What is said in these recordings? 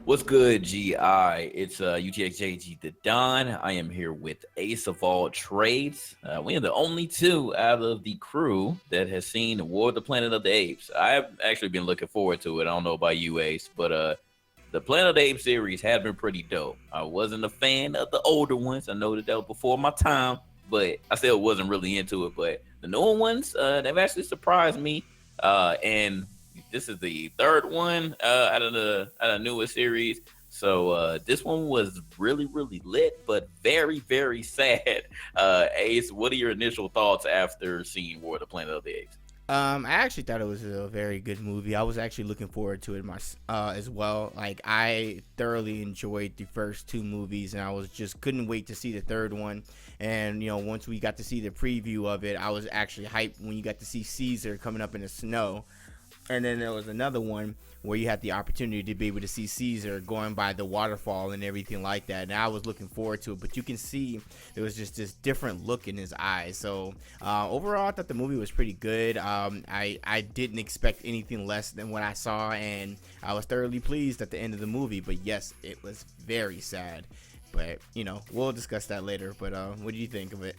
What's good, GI? It's UTXJGTheDon. I am here with Ace of all trades. We are the only two out of the crew that has seen War of the Planet of the Apes. I've actually been looking forward to it. I don't know about you, Ace, but the Planet of the Apes series has been pretty dope. I wasn't a fan of the older ones. I know that was before my time, but I still wasn't really into it. But the newer ones, they've actually surprised me. And this is the third one out of the newest series. So this one was really lit, but very sad. Ace, what are your initial thoughts after seeing War of the Planet of the Apes? I actually thought it was a very good movie. I was actually looking forward to it as well. Like, I thoroughly enjoyed the first two movies, and I was just couldn't wait to see the third one. And once we got to see the preview of it, I was actually hyped when you got to see Caesar coming up in the snow. And then there was another one where you had the opportunity to be able to see Caesar going by the waterfall and everything like that. And I was looking forward to it. But you can see there was just this different look in his eyes. So overall, I thought the movie was pretty good. I didn't expect anything less than what I saw. And I was thoroughly pleased at the end of the movie. But yes, it was very sad. But, we'll discuss that later. But what do you think of it?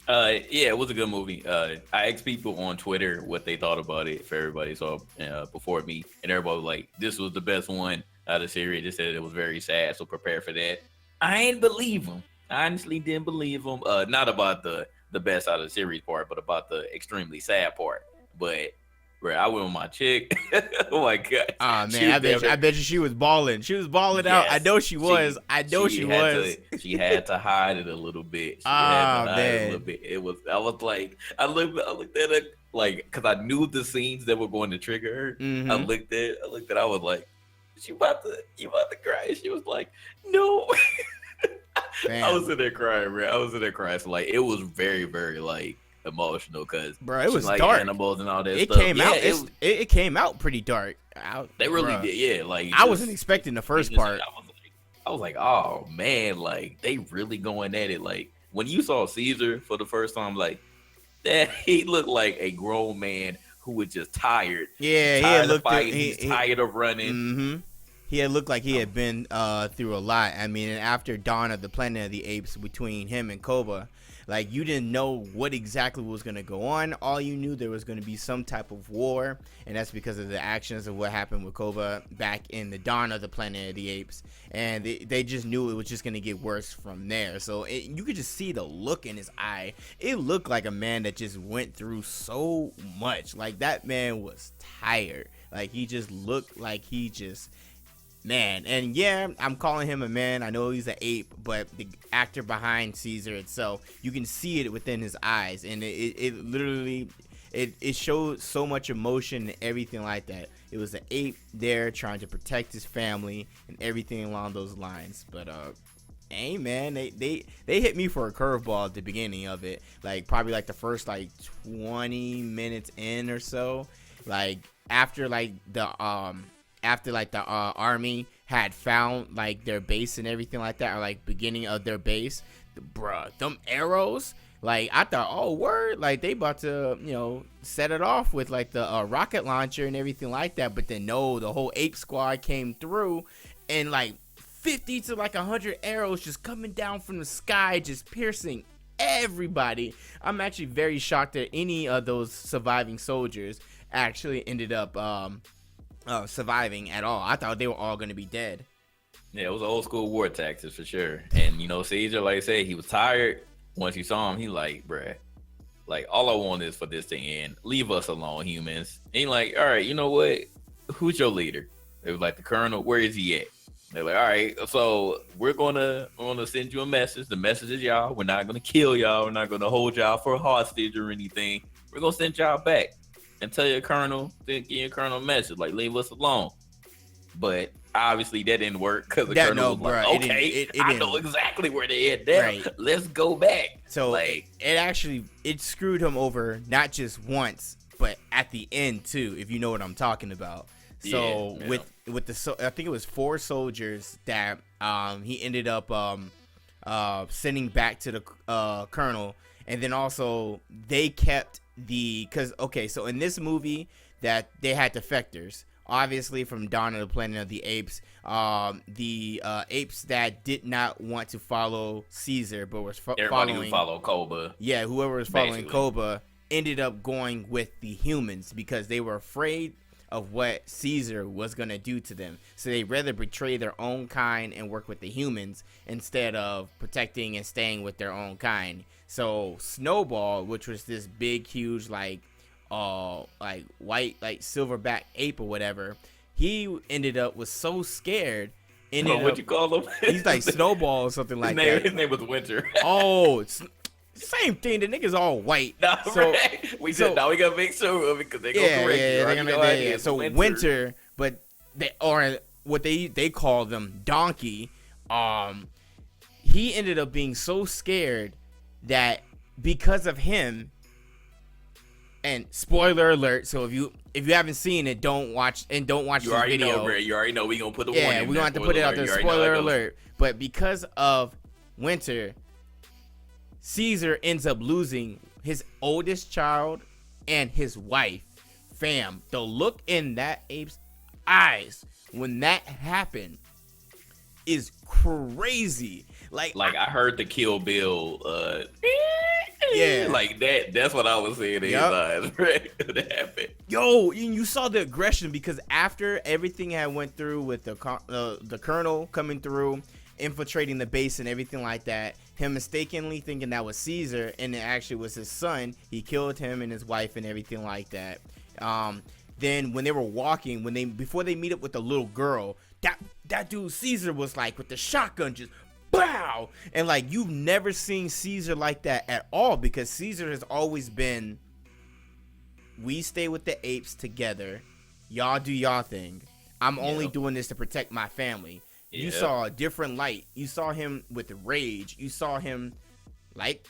Yeah, it was a good movie. I asked people on Twitter what they thought about it for everybody saw before me, and everybody was like, "This was the best one out of the series." They said it was very sad, so prepare for that. I ain't believe them. I honestly didn't believe them. Not about the best out of the series part, but about the extremely sad part. But bro, I went with my chick. Oh my god! Oh man, I bet you she was balling. She was balling out. I know she was. She had to hide it a little bit. A little bit. It was. I was like, I looked at it like, because I knew the scenes that were going to trigger her. Mm-hmm. I looked at. I was like, you about to cry? And she was like, no. I was in there crying, man. I was in there crying. So like, it was very like emotional because it was like dark. Animals and all that it stuff. Came out. It came out pretty dark. They really did. Yeah, like I wasn't expecting the first part. I was like, oh man, like they really going at it. Like when you saw Caesar for the first time, like that he looked like a grown man who was just tired. Yeah, he had looked fighting. He's tired of running. Mm-hmm. He had looked like he had been through a lot. I mean, after Dawn of the Planet of the Apes, between him and Koba, like, you didn't know what exactly was going to go on. All you knew, there was going to be some type of war, and that's because of the actions of what happened with Koba back in the Dawn of the Planet of the Apes. And they just knew it was just going to get worse from there. So you could just see the look in his eye. It looked like a man that just went through so much. Like, that man was tired. Like, he just looked like he just... Man, and yeah, I'm calling him a man. I know he's an ape, but the actor behind Caesar itself, you can see it within his eyes, and it literally showed so much emotion and everything like that. It was an ape there trying to protect his family and everything along those lines. But hey man, they hit me for a curveball at the beginning of it, like probably like the first like 20 minutes in or so, like after the army had found like their base and everything like that, or like beginning of their base, bruh, them arrows, like I thought, oh word, like they about to set it off with like the rocket launcher and everything like that. But then no, the whole ape squad came through, and like 50 to like 100 arrows just coming down from the sky, just piercing everybody. I'm actually very shocked that any of those surviving soldiers actually ended up surviving at all. I thought they were all going to be dead. Yeah, it was old school war tactics for sure. And Caesar, like I said, he was tired. Once you saw him, he like, bruh, like all I want is for this to end. Leave us alone, humans. And he like, all right, you know what? Who's your leader? It was like the colonel. Where is he at? They're like, all right, so we're gonna send you a message. The message is y'all. We're not gonna kill y'all. We're not gonna hold y'all for a hostage or anything. We're gonna send y'all back and tell your colonel, give your colonel a message, like leave us alone. But obviously that didn't work because the colonel was like, okay, I know exactly where they at there. Right. Let's go back. So like, it screwed him over, not just once, but at the end too, if you know what I'm talking about. So yeah, with the I think it was 4 soldiers that he ended up sending back to the colonel, and then also they kept so in this movie that they had defectors. obviously from Dawn of the Planet of the Apes, the apes that did not want to follow Caesar but was Everybody following, who followed Koba. yeah, whoever was following Basically. Koba ended up going with the humans because they were afraid of what Caesar was going to do to them. So they rather betray their own kind and work with the humans instead of protecting and staying with their own kind. So Snowball, which was this big, huge, like white, like silverback ape or whatever, he ended up was so scared. What you call him? He's like Snowball or something like that. His name was Winter. Oh, it's same thing. The nigga's all white. Nah, so right. We gotta make sure of it because they go correct. Yeah, they're gonna. Yeah. So Winter, but they or what they call them Donkey. He ended up being so scared that because of him. And spoiler alert. So if you haven't seen it, don't watch this video. You already know we gonna put the warning. warning. Yeah, we gonna have to put it out there. Spoiler alert. But because of Winter, Caesar ends up losing his oldest child and his wife. Fam, the look in that ape's eyes when that happened is crazy. Like I heard the Kill Bill. Yeah, like that. That's what I was seeing in his eyes. Right? That happened. Yo, you saw the aggression because after everything had went through with the colonel coming through, infiltrating the base and everything like that, him mistakenly thinking that was Caesar and it actually was his son. He killed him and his wife and everything like that. Then when they were walking, before they meet up with the little girl, that dude Caesar was like with the shotgun just bow, and like you've never seen Caesar like that at all because Caesar has always been, we stay with the apes together, y'all do y'all thing, I'm only doing this to protect my family. You saw a different light. You saw him with rage. You saw him like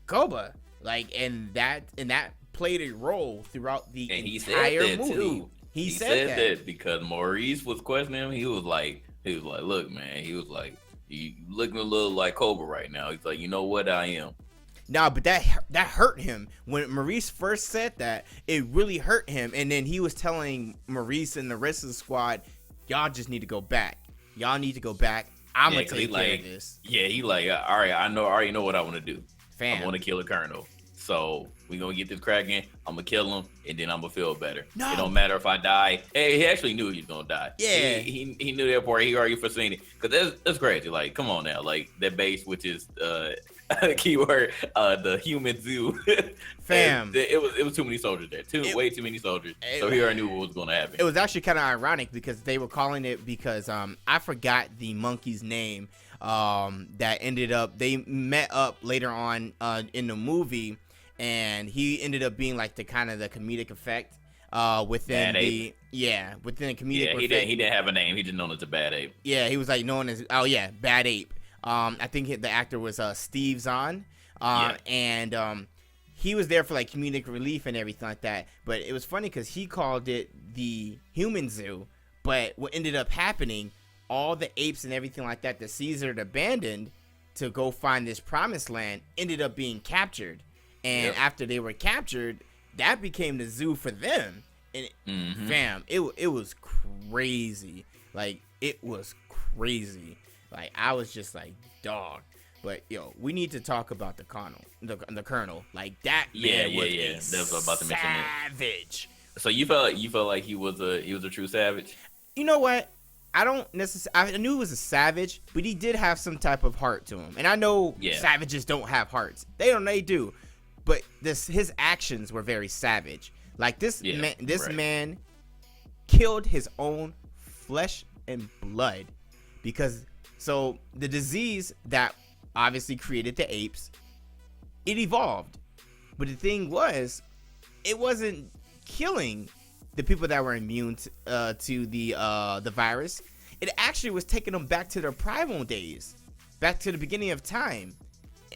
Koba, like, and that played a role throughout the entire movie. Too. He said that because Maurice was questioning him. He was like, look, man. He was like, you looking a little like Koba right now. He's like, you know what, I am. No, but that hurt him. When Maurice first said that, it really hurt him. And then he was telling Maurice and the rest of the squad, y'all just need to go back. Y'all need to go back. I'm going to take care of this. Yeah, he like, all right, I already know what I want to do. Fam. I want to kill the colonel. So we going to get this Kraken. I'm going to kill him, and then I'm going to feel better. No. It don't matter if I die. Hey, he actually knew he was going to die. Yeah. He knew that part. He already foreseen it. Because that's crazy. Like, come on now. Like, that base, which is keyword, the human zoo. Fam. It was too many soldiers there. Way too many soldiers. So he already knew what was going to happen. It was actually kind of ironic because they were calling it because I forgot the monkey's name that ended up, they met up later on in the movie. And he ended up being like the kind of the comedic effect within the comedic effect. He didn't have a name. He just known as a bad ape. Yeah, he was like known as bad ape. I think the actor was Steve Zahn. And he was there for like comedic relief and everything like that. But it was funny because he called it the human zoo. But what ended up happening, all the apes and everything like that Caesar had abandoned to go find this promised land ended up being captured. And after they were captured, that became the zoo for them. And fam, it was crazy. Like, it was crazy. Like, I was just like, dog. But yo, we need to talk about the colonel. Like, that man was a that's what I was about to mention. Savage. So you felt like he was a true savage? You know what? I don't necessarily. I knew he was a savage, but he did have some type of heart to him. And I know savages don't have hearts. They do. But his actions were very savage. Like this man killed his own flesh and blood because the disease that obviously created the apes, it evolved. But the thing was, it wasn't killing the people that were immune to the virus. It actually was taking them back to their primal days, back to the beginning of time,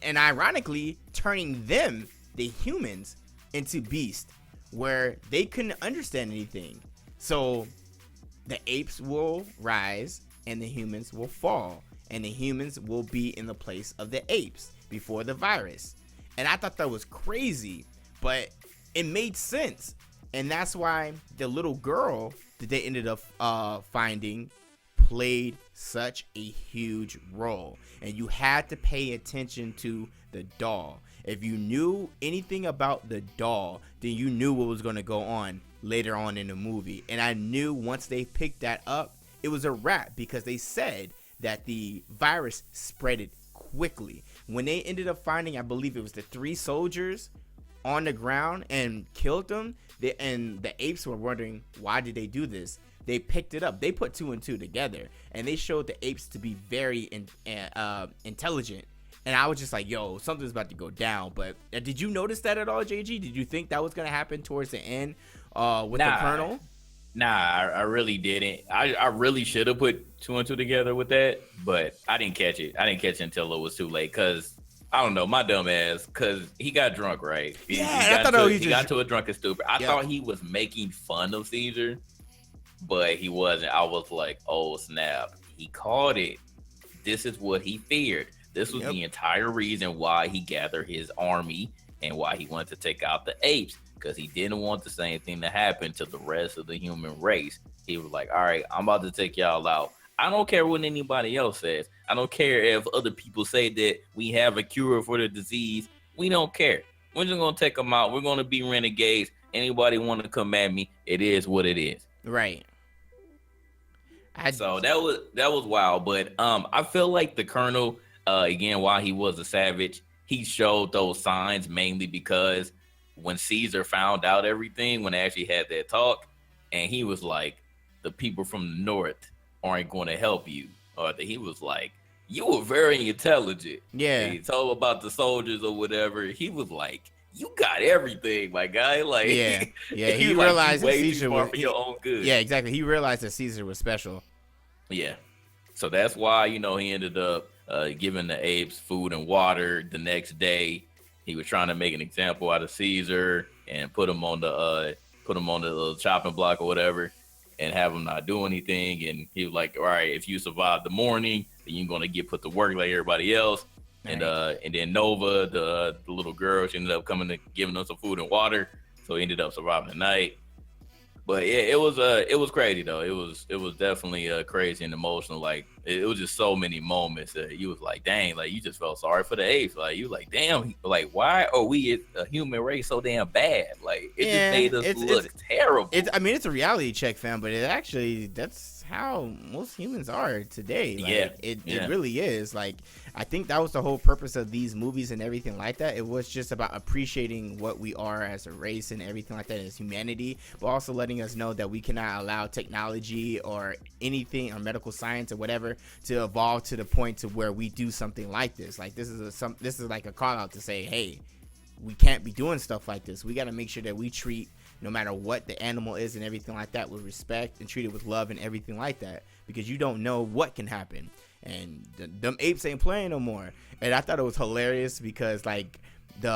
and ironically turning them, the humans, into beasts where they couldn't understand anything. So the apes will rise and the humans will fall, and the humans will be in the place of the apes before the virus. And I thought that was crazy, but it made sense. And that's why the little girl that they ended up finding played such a huge role. And you had to pay attention to the doll. If you knew anything about the doll, then you knew what was going to go on later on in the movie. And I knew once they picked that up, it was a wrap, because they said that the virus spread it quickly. When they ended up finding, I believe it was the 3 soldiers on the ground and killed them, and the apes were wondering, why did they do this? They picked it up. They put 2 and 2 together, and they showed the apes to be very intelligent. And I was just like, yo, something's about to go down. But did you notice that at all, JG? Did you think that was going to happen towards the end with the Colonel? Nah, I really didn't. I really should have put 2 and 2 together with that, but I didn't catch it. I didn't catch it until it was too late, because I don't know, my dumb ass, because he got drunk, right? He got to a drunken stupor. I thought he was making fun of Caesar, but he wasn't. I was like, oh, snap. He called it. This is what he feared. This was the entire reason why he gathered his army and why he wanted to take out the apes, because he didn't want the same thing to happen to the rest of the human race. He was like, all right, I'm about to take y'all out. I don't care what anybody else says. I don't care if other people say that we have a cure for the disease. We don't care. We're just going to take them out. We're going to be renegades. Anybody want to come at me, it is what it is. Right. So that was wild. But I feel like the Colonel, again, while he was a savage, he showed those signs mainly because when Caesar found out everything, when they actually had that talk, and he was like, the people from the north aren't going to help you. Or that he was like, you were very intelligent. Yeah. And he told about the soldiers or whatever. He was like, you got everything, my guy. Like, yeah. He realized that Caesar was for your own good. Yeah, exactly. He realized that Caesar was special. Yeah. So that's why, he ended up giving the apes food and water the next day. He was trying to make an example out of Caesar and put him on the little chopping block or whatever, and have him not do anything. And he was like, all right, if you survive the morning, then you're going to get put to work like everybody else. Right. And then Nova, the little girl, she ended up coming to giving them some food and water. So he ended up surviving the night. But yeah, it was crazy though. It was definitely crazy and emotional. Like it was just so many moments that you was like, dang, like you just felt sorry for the apes. Like you like, damn, like why are we a human race so damn bad? Like it just made us look terrible. It's a reality check, fam, but that's how most humans are today. Like, it really is. Like I think that was the whole purpose of these movies and everything like that. It was just about appreciating what we are as a race and everything like that as humanity, but also letting us know that we cannot allow technology or anything or medical science or whatever to evolve to the point to where we do something like this. Like this is like a call out to say, hey, we can't be doing stuff like this. We got to make sure that we treat no matter what the animal is and everything like that with respect and treat it with love and everything like that, because you don't know what can happen. And them apes ain't playing no more. And I thought it was hilarious because like the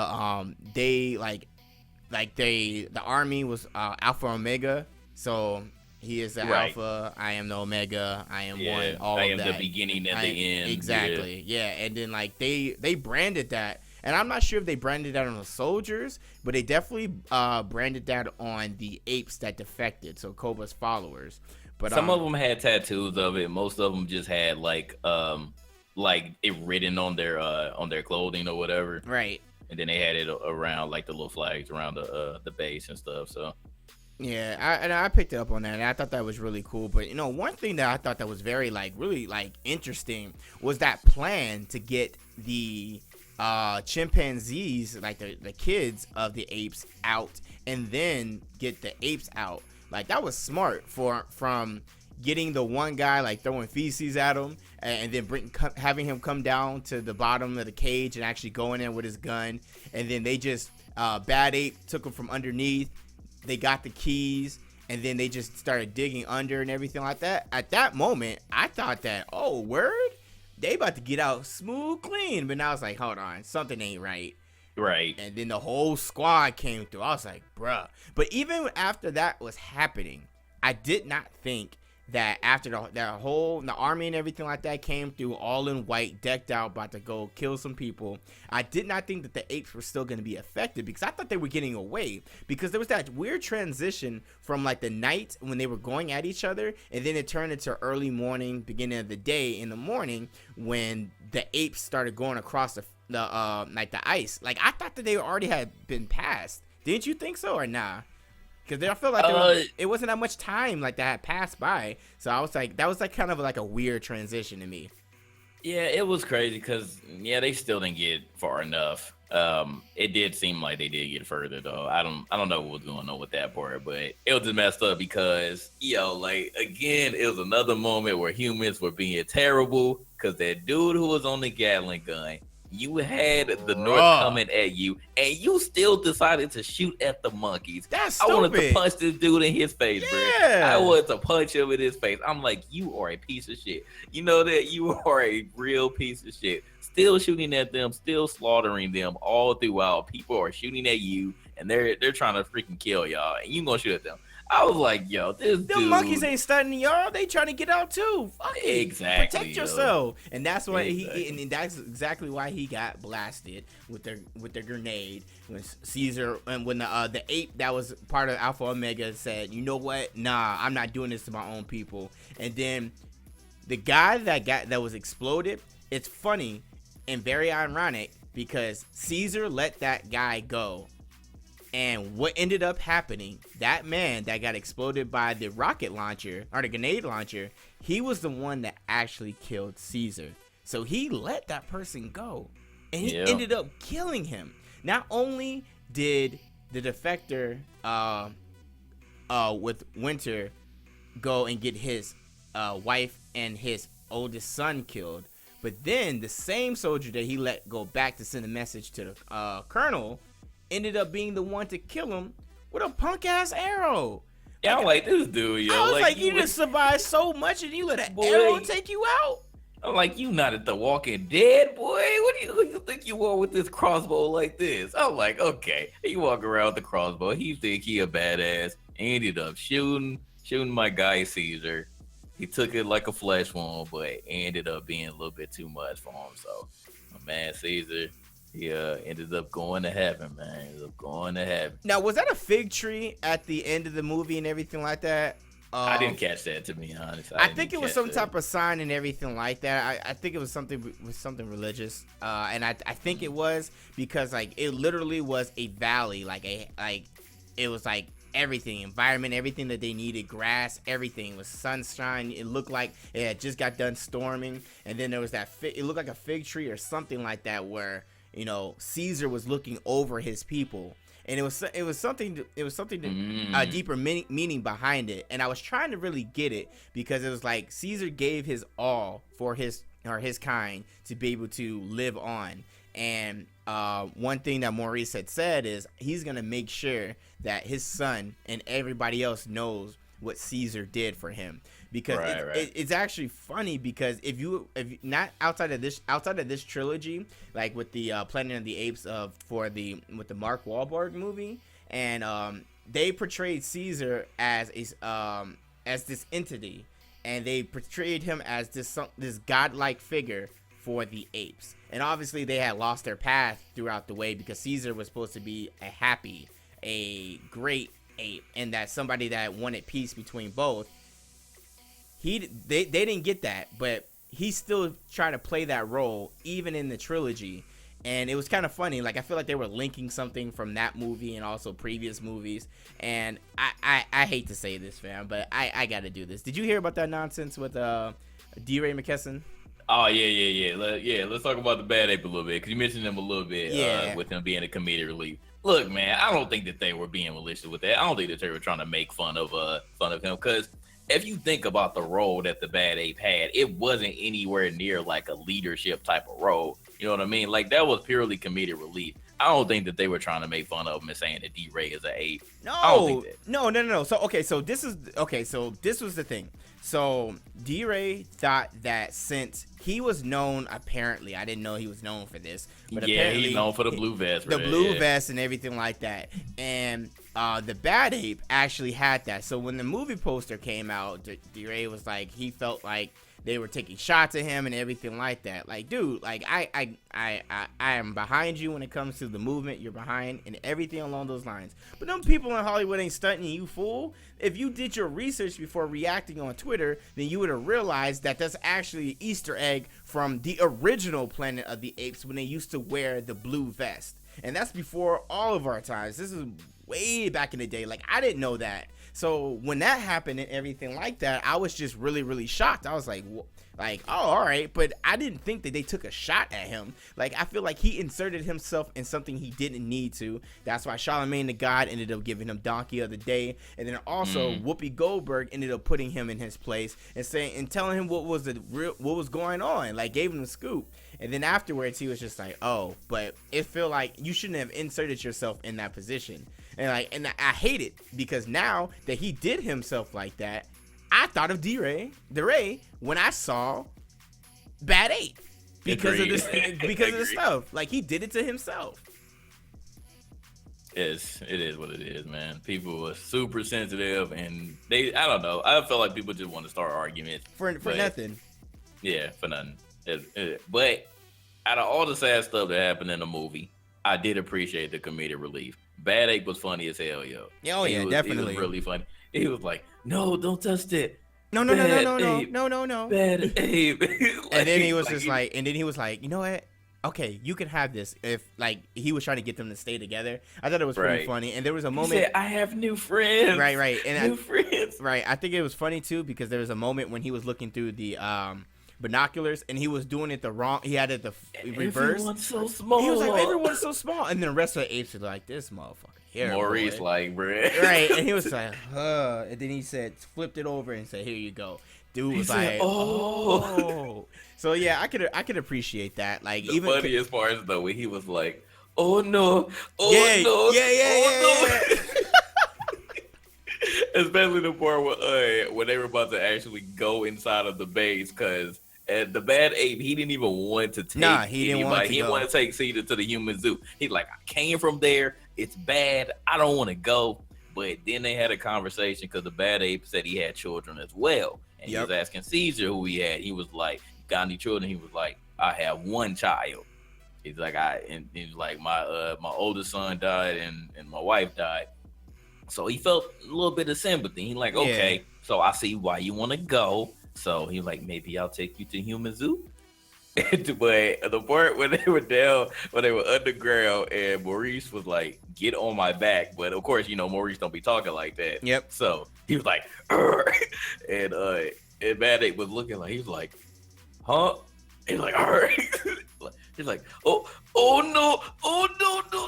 army was Alpha Omega, so he is the Alpha, I am the Omega, I am one, all of that. I am the beginning and the end. Exactly, yeah. And then like they branded that, and I'm not sure if they branded that on the soldiers, but they definitely branded that on the apes that defected, so Koba's followers. But some of them had tattoos of it. Most of them just had like it written on their clothing or whatever. Right. And then they had it around like the little flags around the base and stuff. So yeah, I picked it up on that, and I thought that was really cool. But one thing that I thought that was very really interesting was that plan to get the chimpanzees, like the kids of the apes, out, and then get the apes out. Like that was smart from getting the one guy like throwing feces at him, and then having him come down to the bottom of the cage and actually going in with his gun, and then they just Bad Ape took him from underneath. They got the keys, and then they just started digging under and everything like that. At that moment, I thought that, oh, word, they about to get out smooth clean, but now I was like, hold on, something ain't right. Right. And then the whole squad came through. I was like, bruh. But even after that was happening, I did not think that after the army and everything like that came through all in white, decked out, about to go kill some people, I did not think that the apes were still going to be affected, because I thought they were getting away, because there was that weird transition from like the night when they were going at each other, and then it turned into early morning, beginning of the day in the morning, when the apes started going across the like the ice. Like, I thought that they already had been passed. Didn't you think so, or nah? Because I felt like it wasn't that much time like that had passed by. So I was like, that was like kind of like a weird transition to me. Yeah, it was crazy because they still didn't get far enough. It did seem like they did get further though. I don't know what was going on with that part, but it was just messed up because like again, it was another moment where humans were being terrible because that dude who was on the Gatling gun. You had the North coming at you, and you still decided to shoot at the monkeys. That's stupid. I wanted to punch this dude in his face, bro. I wanted to punch him in his face. I'm like, you are a piece of shit. You know that you are a real piece of shit. Still shooting at them, still slaughtering them all throughout. People are shooting at you, and they're trying to freaking kill y'all, and you gonna shoot at them. I was like, yo, them monkeys ain't stunning y'all. They trying to get out too. Fuck it. Exactly. Protect yourself. And that's why and that's exactly why he got blasted with the grenade. When Caesar and when the ape that was part of Alpha Omega said, you know what? Nah, I'm not doing this to my own people. And then the guy that was exploded. It's funny and very ironic because Caesar let that guy go. And what ended up happening, that man that got exploded by the rocket launcher or the grenade launcher, he was the one that actually killed Caesar. So he let that person go, and he ended up killing him. Not only did the defector with Winter go and get his wife and his oldest son killed, but then the same soldier that he let go back to send a message to the colonel ended up being the one to kill him with a punk ass arrow. Yeah, I'm like, this dude, yo. I was like you just survived so much and you let an arrow take you out? I'm like, you not at the Walking Dead, boy. Who you think you are with this crossbow like this? I'm like, okay. He walk around with the crossbow. He think he a badass. Ended up shooting my guy Caesar. He took it like a flesh wound, but ended up being a little bit too much for him. So, my man Caesar, he ended up going to heaven, man. Ended up going to heaven. Now, was that a fig tree at the end of the movie and everything like that? I didn't catch that, to be honest. I think it was some type of sign and everything like that. I think it was something religious, and I think it was because like it literally was a valley, it was like everything, environment, everything that they needed, grass, everything was sunshine. It looked like it had just got done storming, and then there was that it looked like a fig tree or something like that where Caesar was looking over his people. And it was something deeper meaning behind it, and I was trying to really get it because it was like Caesar gave his all for his kind to be able to live on. And one thing that Maurice had said is he's gonna make sure that his son and everybody else knows what Caesar did for him, because it's actually funny because if you not outside of this trilogy, like with the Planet of the Apes with the Mark Wahlberg movie, and they portrayed Caesar as this entity, and they portrayed him as this godlike figure for the apes, and obviously they had lost their path throughout the way because Caesar was supposed to be a great ape, and that somebody that wanted peace between both. They didn't get that, but he still tried to play that role even in the trilogy, and it was kind of funny. Like I feel like they were linking something from that movie and also previous movies. And I hate to say this, fam, but I got to do this. Did you hear about that nonsense with D. Ray McKesson? Oh yeah. Let's talk about the Bad Ape a little bit because you mentioned him a little bit. With him being a comedic relief. Look, man, I don't think that they were being malicious with that. I don't think that they were trying to make fun of him, because if you think about the role that the Bad Ape had, it wasn't anywhere near like a leadership type of role. You know what I mean? Like that was purely comedic relief. I don't think that they were trying to make fun of him and saying that D-Ray is an ape. No. So this was the thing. So D-Ray thought that since he was known, apparently, I didn't know he was known for this, but apparently he's known for the blue vest, vest and everything like that. And the Bad Ape actually had that. So when the movie poster came out, D-Ray was like, he felt like they were taking shots at him and everything like that. Like, dude, like I am behind you when it comes to the movement. You're behind and everything along those lines. But them people in Hollywood ain't stunting you, fool. If you did your research before reacting on Twitter, then you would have realized that that's actually an Easter egg from the original Planet of the Apes when they used to wear the blue vest. And that's before all of our times. This is way back in the day. Like, I didn't know that. So when that happened and everything like that, I was just really, really shocked. I was like, oh, all right. But I didn't think that they took a shot at him. Like, I feel like he inserted himself in something he didn't need to. That's why Charlemagne the God ended up giving him Donkey of the Day. And then also Whoopi Goldberg ended up putting him in his place and saying and telling him what was going on. Like, gave him the scoop. And then afterwards, he was just like, oh, but it feel like you shouldn't have inserted yourself in that position. And I hate it because now that he did himself like that, I thought of DeRay when I saw Bad Ape because of this, because of the stuff. Like, he did it to himself. It is what it is, man. People are super sensitive, and I don't know. I feel like people just want to start arguments for nothing. Yeah, for nothing. But out of all the sad stuff that happened in the movie, I did appreciate the comedic relief. Bad Ape was funny as hell, yo. Oh yeah, definitely. He was really funny. He was like, "No, don't touch that. No. Bad Ape." And then he was just like, you know what? Okay, you can have this. If like he was trying to get them to stay together, I thought it was pretty funny. And there was a moment. He said, "I have new friends." Right. And new friends. Right. I think it was funny too because there was a moment when he was looking through the binoculars and he was doing it the wrong. He had it the reverse. Everyone's so small. He was like, everyone's so small, and then the rest of the apes were like, this motherfucker here. Maurice, boy. like, bro. Right, and he was like, and then he said, flipped it over and said, here you go. Dude was like, oh. So yeah, I could appreciate that. Like, the even funniest part is though when he was like, oh no, yeah. Especially the part when they were about to actually go inside of the base, because the Bad Ape, he didn't even want to take. He didn't want to take Caesar to the human zoo. He's like, I came from there. It's bad. I don't want to go. But then they had a conversation because the Bad Ape said he had children as well, and he was asking Caesar who he had. He was like, got any children? He was like, I have one child. He's like, he's like, my oldest son died and my wife died. So he felt a little bit of sympathy. He's like, okay, so I see why you want to go. So he was like, maybe I'll take you to human zoo. But the part when they were down, when they were underground, and Maurice was like, get on my back. But of course, Maurice don't be talking like that. Yep. So he was like, Arr! and Bad Ape was looking like, he was like, huh? He's like, all right. He's like, oh no.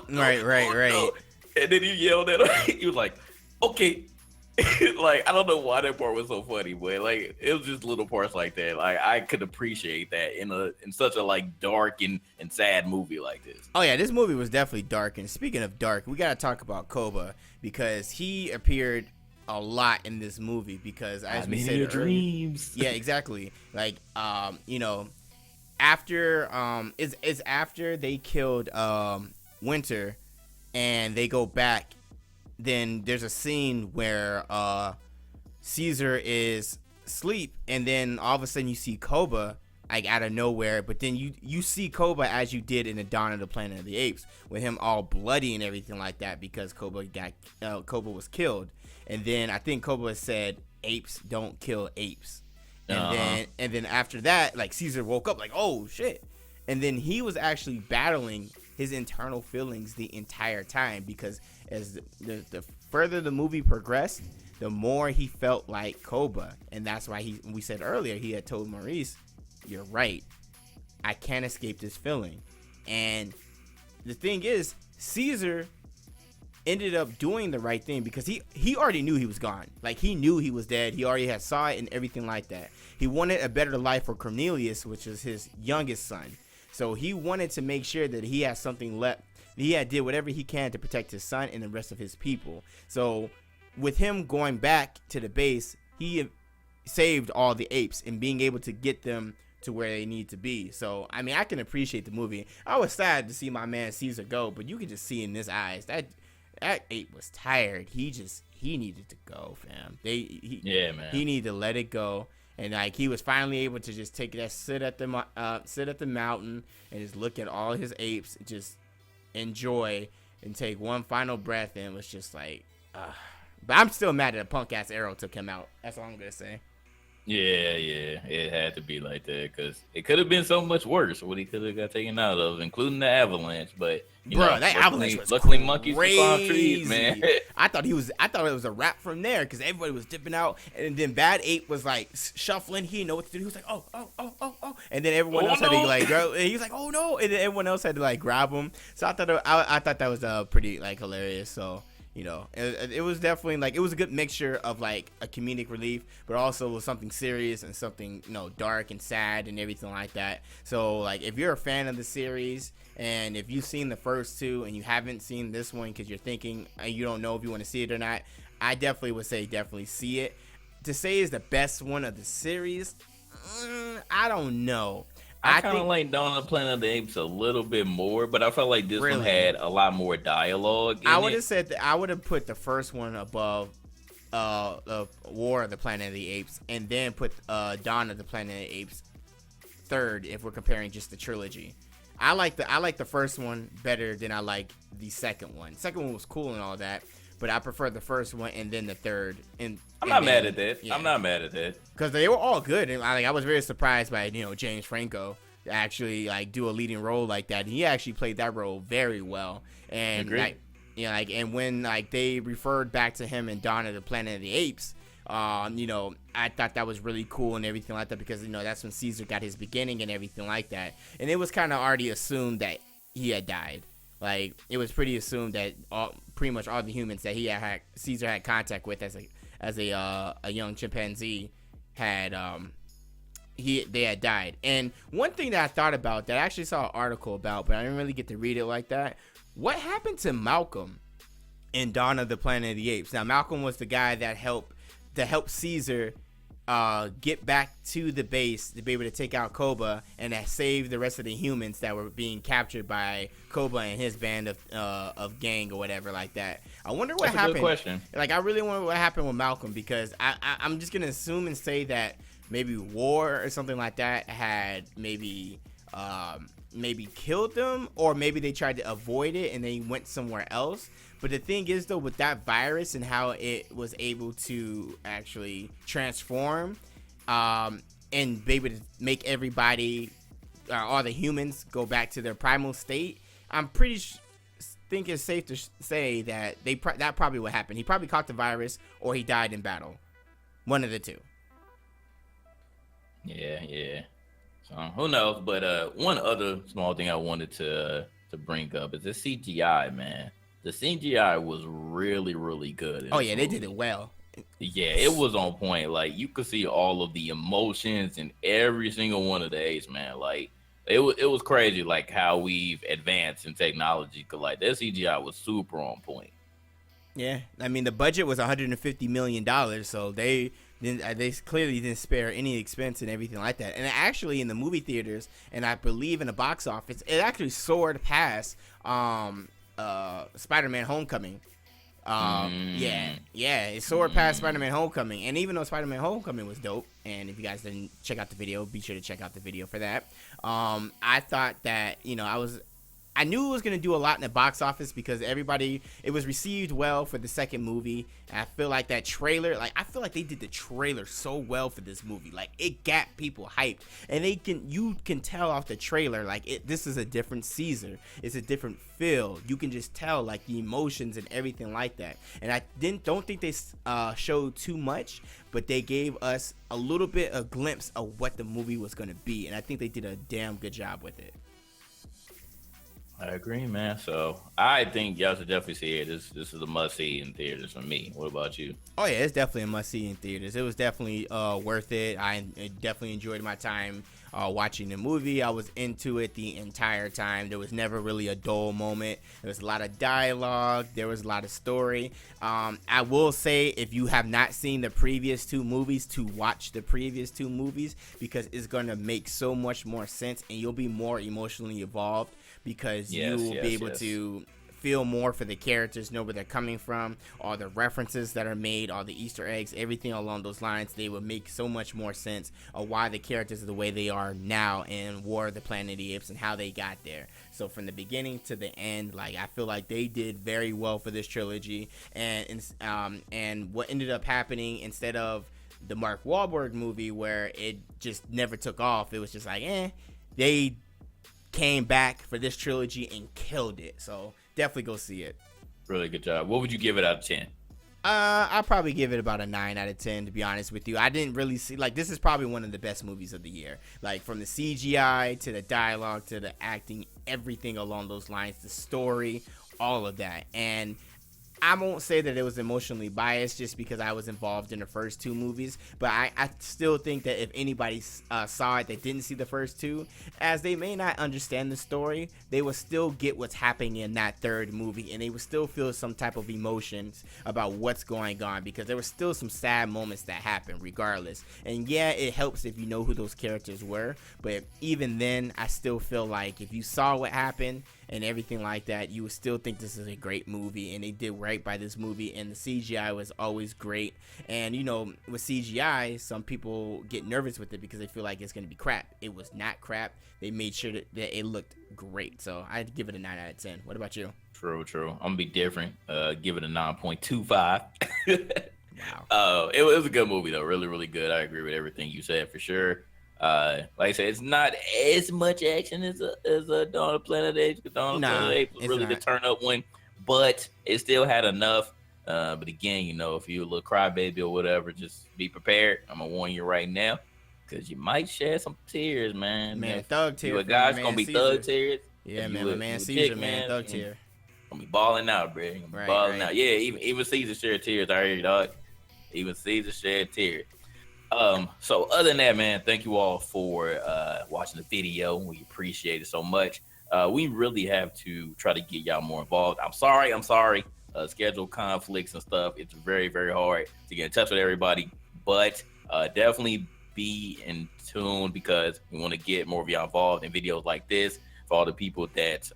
Right. No. And then he yelled at him. He was like, okay. Like, I don't know why that part was so funny, but like, it was just little parts like that. Like, I could appreciate that in such a like dark and sad movie like this. Oh yeah, this movie was definitely dark. And speaking of dark, we gotta talk about Koba because he appeared a lot in this movie because as we said, dreams. Yeah, exactly. Like, after it's after they killed Winter and they go back. Then there's a scene where Caesar is asleep, and then all of a sudden you see Koba like out of nowhere. But then you see Koba as you did in the Dawn of the Planet of the Apes, with him all bloody and everything like that because Koba was killed. And then I think Koba said, "Apes don't kill apes." And then after that, like Caesar woke up like, "Oh shit!" And then he was actually battling his internal feelings the entire time because as the further the movie progressed, the more he felt like Koba. And that's why we said earlier, he had told Maurice, you're right, I can't escape this feeling. And the thing is, Caesar ended up doing the right thing because he already knew he was gone. Like, he knew he was dead. He already had saw it and everything like that. He wanted a better life for Cornelius, which is his youngest son. So he wanted to make sure that he had something left. He did whatever he can to protect his son and the rest of his people. So with him going back to the base, he saved all the apes and being able to get them to where they need to be. So, I mean, I can appreciate the movie. I was sad to see my man Caesar go, but you could just see in his eyes that that ape was tired. He needed to go, fam. Yeah, man. He needed to let it go. And like he was finally able to just take that sit at the mountain and just look at all his apes, and just enjoy and take one final breath. And it was just like, but I'm still mad that a punk ass arrow took him out. That's all I'm gonna say. Yeah, it had to be like that because it could have been so much worse what he could have got taken out of, including the avalanche. But bro, that avalanche was luckily crazy. monkeys climb trees, man. I thought it was a wrap from there because everybody was dipping out, and then Bad Ape was like shuffling. He didn't know what to do. He was like, oh, and then everyone else had to like, and he was like, oh no, and then everyone else had to like grab him. So I thought that was pretty like hilarious. So. You know, it was definitely like it was a good mixture of like a comedic relief, but also was something serious and something, you know, dark and sad and everything like that. So like if you're a fan of the series and if you've seen the first two and you haven't seen this one because you're thinking you don't know if you want to see it or not, I definitely would say definitely see it. To say is the best one of the series, I don't know. I kind of like Dawn of the Planet of the Apes a little bit more, but I felt like this one had a lot more dialogue. I would have said I would have put the first one above War of the Planet of the Apes, and then put Dawn of the Planet of the Apes third if we're comparing just the trilogy. I like the first one better than I like the second one. Second one was cool and all that, but I prefer the first one and then the third. And I'm not mad at that. Yeah. I'm not mad at that because they were all good. And I was very surprised by James Franco to actually like do a leading role like that. And he actually played that role very well. And and when like they referred back to him in Dawn of the Planet of the Apes, I thought that was really cool and everything like that because that's when Caesar got his beginning and everything like that. And it was kind of already assumed that he had died. Like it was pretty assumed that pretty much all the humans that Caesar had contact with as a young chimpanzee had they had died. And one thing that I thought about that I actually saw an article about, but I didn't really get to read it like that. What happened to Malcolm in Dawn of the Planet of the Apes? Now Malcolm was the guy that helped Caesar get back to the base to be able to take out Koba and save the rest of the humans that were being captured by Koba and his band of gang or whatever like that. I wonder what happened. That's a good question. Like I really wonder what happened with Malcolm because I'm just gonna assume and say that maybe war or something like that had maybe killed them, or maybe they tried to avoid it and they went somewhere else. But the thing is, though, with that virus and how it was able to actually transform and be able to make everybody, all the humans, go back to their primal state, I'm pretty think it's safe to say that that probably what happened. He probably caught the virus or he died in battle. One of the two. Yeah. So who knows? But one other small thing I wanted to bring up is the CGI, man. The CGI was really, really good. Oh yeah, they did it well. Yeah, it was on point. Like you could see all of the emotions in every single one of the apes, man. Like it was crazy, like how we've advanced in technology. Cause like that CGI was super on point. Yeah, I mean the budget was $150 million, so they clearly didn't spare any expense and everything like that. And actually, in the movie theaters, and I believe in the box office, it actually soared past Spider-Man Homecoming. It soared past Spider-Man Homecoming. And even though Spider-Man Homecoming was dope, and if you guys didn't check out the video, be sure to check out the video for that. I thought that I knew it was going to do a lot in the box office because it was received well for the second movie. And I feel like that trailer, I feel like they did the trailer so well for this movie. Like it got people hyped, and you can tell off the trailer, this is a different Caesar. It's a different feel. You can just tell like the emotions and everything like that. And I don't think they showed too much, but they gave us a little bit of glimpse of what the movie was going to be. And I think they did a damn good job with it. I agree, man. So I think y'all should definitely see it. This is a must see in theaters for me. What about you? Oh yeah, it's definitely a must see in theaters. It was definitely worth it. I definitely enjoyed my time watching the movie. I was into it the entire time. There was never really a dull moment. There was a lot of dialogue. There was a lot of story. I will say, if you have not seen the previous two movies, to watch the previous two movies because it's going to make so much more sense and you'll be more emotionally involved because you will be able to feel more for the characters, know where they're coming from, all the references that are made, all the Easter eggs, everything along those lines. They would make so much more sense of why the characters are the way they are now in War of the Planet of the Apes and how they got there. So from the beginning to the end, like, I feel like they did very well for this trilogy. And what ended up happening, instead of the Mark Wahlberg movie where it just never took off, it was just like, they came back for this trilogy and killed it. So definitely go see it. Really good job. What would you give it out of 10? I'll probably give it about a 9 out of 10, to be honest with you. I didn't really see, like, this is probably one of the best movies of the year. Like, from the CGI to the dialogue to the acting, everything along those lines, the story, all of that. And I won't say that it was emotionally biased just because I was involved in the first two movies, but I still think that if anybody saw it that didn't see the first two, as they may not understand the story, they will still get what's happening in that third movie, and they will still feel some type of emotions about what's going on, because there were still some sad moments that happened regardless. And yeah, it helps if you know who those characters were, but even then, I still feel like if you saw what happened and everything like that, you would still think this is a great movie, and they did right by this movie, and the CGI was always great. And you know, with CGI, some people get nervous with it because they feel like it's going to be crap. It was not crap. They made sure that it looked great. So I'd give it a 9 out of 10. What about you? True. I'm gonna be different. Give it a 9.25. Wow. It was a good movie though. Really, really good. I agree with everything you said for sure. Like I said, it's not as much action as a Dawn of the Planet of the Apes. Dawn of the Planet of the Apes was really the turn up one, but it still had enough. But again, you know, if you're a little crybaby or whatever, just be prepared. I'm gonna warn you right now, because you might shed some tears, man. Man, you know, thug tears. You a guy's gonna be thug tears. Yeah, man, my man Caesar, man, thug tear. Gonna be balling out, bro. Balling out. Yeah, even Caesar shed tears. I hear you, dog. Even Caesar shed tears. So other than that, man, thank you all for watching the video. We appreciate it so much. We really have to try to get y'all more involved. I'm sorry. Schedule conflicts and stuff. It's very, very hard to get in touch with everybody, but definitely be in tune, because we want to get more of y'all involved in videos like this. For all the people that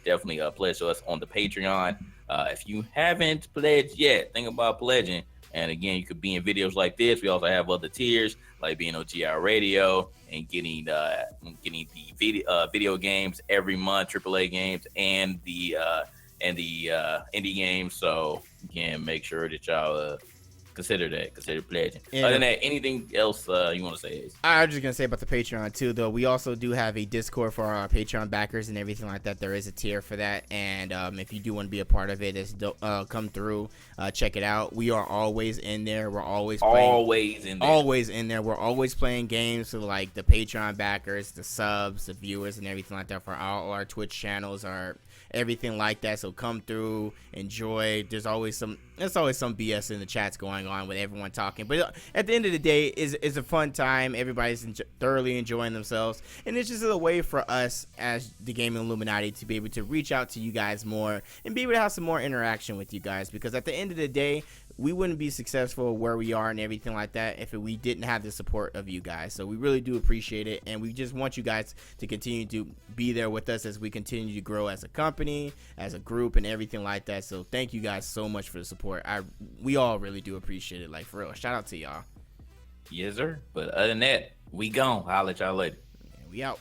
definitely pledge to us on the Patreon. If you haven't pledged yet, think about pledging. And again, you could be in videos like this. We also have other tiers, like being on GI Radio and getting the video games every month, AAA games, and the indie games. So again, make sure that y'all consider pledging. Yeah. Other than that, anything else you want to say? I'm just gonna say about the Patreon too, though. We also do have a Discord for our Patreon backers and everything like that. There is a tier for that, and if you do want to be a part of it, come through, check it out. We are always in there. We're always in there. We're always playing games for like the Patreon backers, the subs, the viewers, and everything like that for all our Twitch channels, everything like that. So come through, enjoy. There's always some BS in the chats going on with everyone talking, but at the end of the day, it's a fun time. Everybody's thoroughly enjoying themselves, and it's just a way for us as the Gaming Illuminati to be able to reach out to you guys more and be able to have some more interaction with you guys, because at the end of the day, we wouldn't be successful where we are and everything like that if we didn't have the support of you guys. So we really do appreciate it, and we just want you guys to continue to be there with us as we continue to grow as a company, as a group, and everything like that. So thank you guys so much for the support. We all really do appreciate it, like, for real. Shout out to y'all. Yes, sir. But other than that, we gone. I'll let y'all later. We out.